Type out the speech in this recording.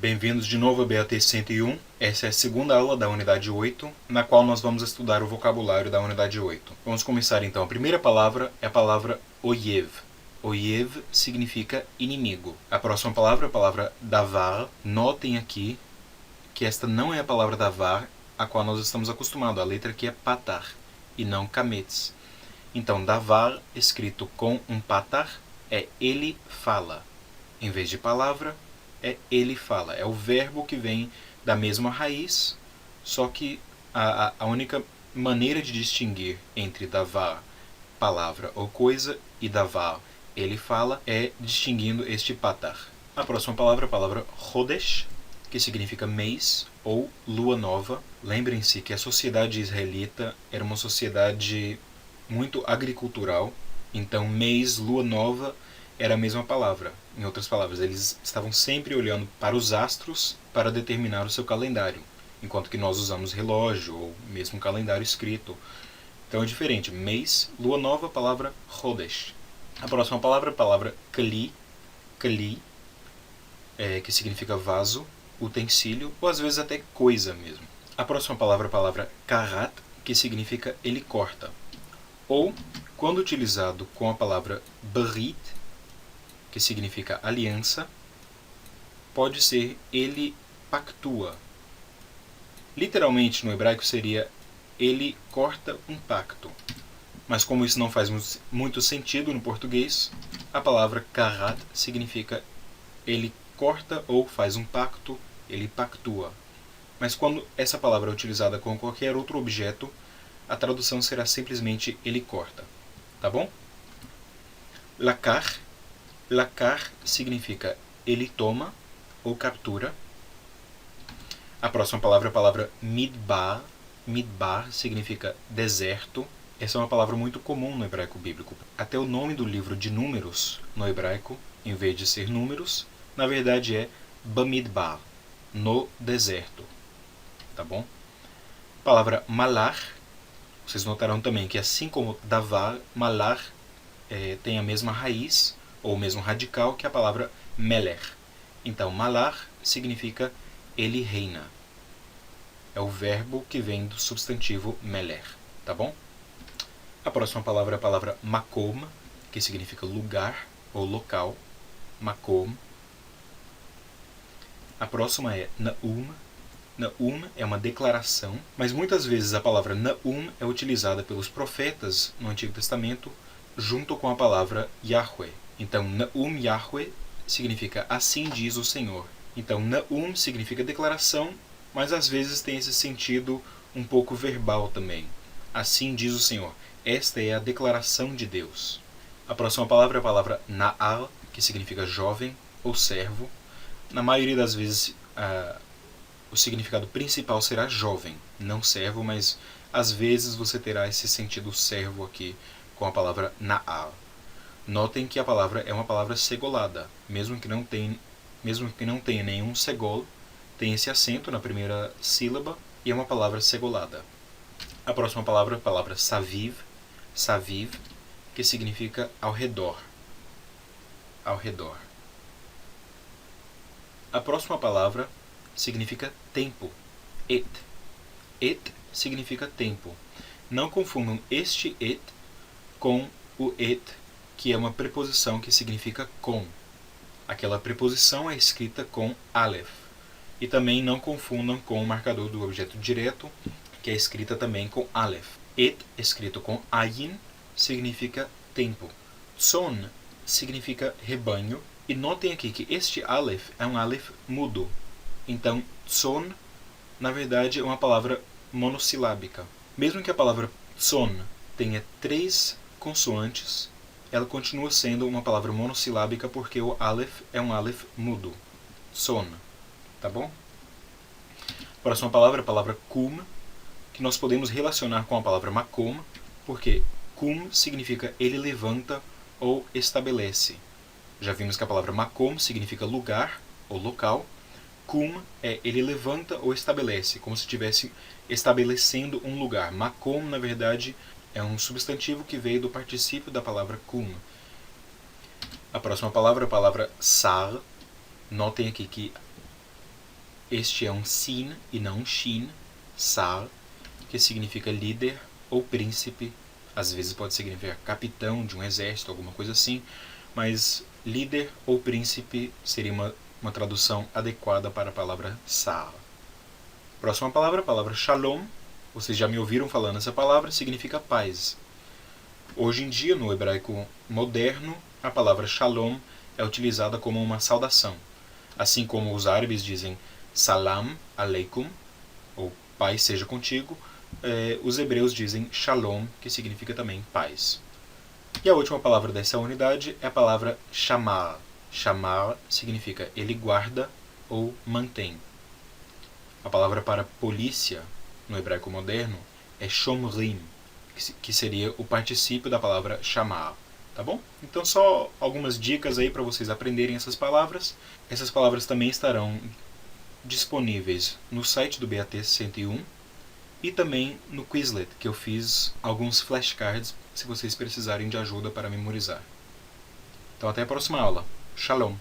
Bem-vindos de novo a BAT 101. Essa é a segunda aula da unidade 8, na qual nós vamos estudar o vocabulário da unidade 8. Vamos começar então. A primeira palavra é a palavra oyev. Oyev significa inimigo. A próxima palavra é a palavra davar. Notem aqui que esta não é a palavra davar a qual nós estamos acostumados. A letra aqui é patar e não kametz. Então, davar, escrito com um patar, é ele fala. Em vez de palavra, é ele fala. É o verbo que vem da mesma raiz, só que a única maneira de distinguir entre davar, palavra ou coisa, e davar, ele fala, é distinguindo este patar. A próxima palavra é a palavra chodesh, que significa mês ou lua nova. Lembrem-se que a sociedade israelita era uma sociedade muito agricultural, então mês, lua nova era a mesma palavra. Em outras palavras, eles estavam sempre olhando para os astros para determinar o seu calendário, enquanto que nós usamos relógio ou mesmo calendário escrito. Então é diferente. Mês, lua nova, palavra chodesh. A próxima palavra é a palavra kli, que significa vaso, utensílio ou às vezes até coisa mesmo. A próxima palavra é a palavra karat, que significa ele corta. Ou, quando utilizado com a palavra berit, que significa aliança, pode ser ele pactua. Literalmente no hebraico seria ele corta um pacto. Mas como isso não faz muito sentido no português, a palavra karat significa ele corta ou faz um pacto, ele pactua. Mas quando essa palavra é utilizada com qualquer outro objeto, a tradução será simplesmente ele corta. Tá bom? Lakar. Lakar significa ele toma ou captura. A próxima palavra é a palavra midbar. Midbar significa deserto. Essa é uma palavra muito comum no hebraico bíblico. Até o nome do livro de números no hebraico, em vez de ser números, na verdade é Bamidbar, no deserto. Tá bom? A palavra malar. Vocês notarão também que assim como davar, malar tem a mesma raiz, ou o mesmo radical, que a palavra meler. Então, malar significa ele reina. É o verbo que vem do substantivo meler. Tá bom? A próxima palavra é a palavra makom, que significa lugar ou local. Makom. A próxima é naum. Naum é uma declaração, mas muitas vezes a palavra naum é utilizada pelos profetas no Antigo Testamento junto com a palavra Yahweh. Então, naum Yahweh significa assim diz o Senhor. Então, naum significa declaração, mas às vezes tem esse sentido um pouco verbal também. Assim diz o Senhor. Esta é a declaração de Deus. A próxima palavra é a palavra na'al, que significa jovem ou servo. Na maioria das vezes, o significado principal será jovem, não servo, mas às vezes você terá esse sentido servo aqui com a palavra na'al. Notem que a palavra é uma palavra segolada, mesmo que não tenha nenhum segol, tem esse acento na primeira sílaba e é uma palavra segolada. A próxima palavra é a palavra saviv, que significa ao redor. Ao redor. A próxima palavra significa tempo. Et. Et significa tempo. Não confundam este et com o et, que é uma preposição que significa com. Aquela preposição é escrita com aleph. E também não confundam com o marcador do objeto direto, que é escrita também com aleph. Et, escrito com ayin, significa tempo. Tson significa rebanho. E notem aqui que este aleph é um aleph mudo. Então, tson, na verdade, é uma palavra monossilábica. Mesmo que a palavra tson tenha 3 consoantes, ela continua sendo uma palavra monossilábica porque o aleph é um aleph mudo. Tson. Tá bom? Próxima palavra é a palavra kum, que nós podemos relacionar com a palavra makom, porque kum significa ele levanta ou estabelece. Já vimos que a palavra makom significa lugar ou local. Kum é ele levanta ou estabelece, como se estivesse estabelecendo um lugar. Makom, na verdade, é um substantivo que veio do particípio da palavra kum. A próxima palavra é a palavra sar. Notem aqui que Este é um sin e não um shin, sar, que significa líder ou príncipe. Às vezes pode significar capitão de um exército, alguma coisa assim, mas líder ou príncipe seria uma tradução adequada para a palavra sar. Próxima palavra, a palavra shalom. Vocês já me ouviram falando essa palavra, significa paz. Hoje em dia, no hebraico moderno, a palavra shalom é utilizada como uma saudação. Assim como os árabes dizem salam aleikum, ou paz seja contigo, os hebreus dizem shalom, que significa também paz. E a última palavra dessa unidade é a palavra shamar. Shamar significa ele guarda ou mantém. A palavra para polícia, no hebraico moderno, é shomrim, que seria o particípio da palavra shamar. Tá bom? Então só algumas dicas aí para vocês aprenderem essas palavras. Essas palavras também estarão disponíveis no site do BAT 101 e também no Quizlet, que eu fiz alguns flashcards se vocês precisarem de ajuda para memorizar. Então até a próxima aula. Shalom!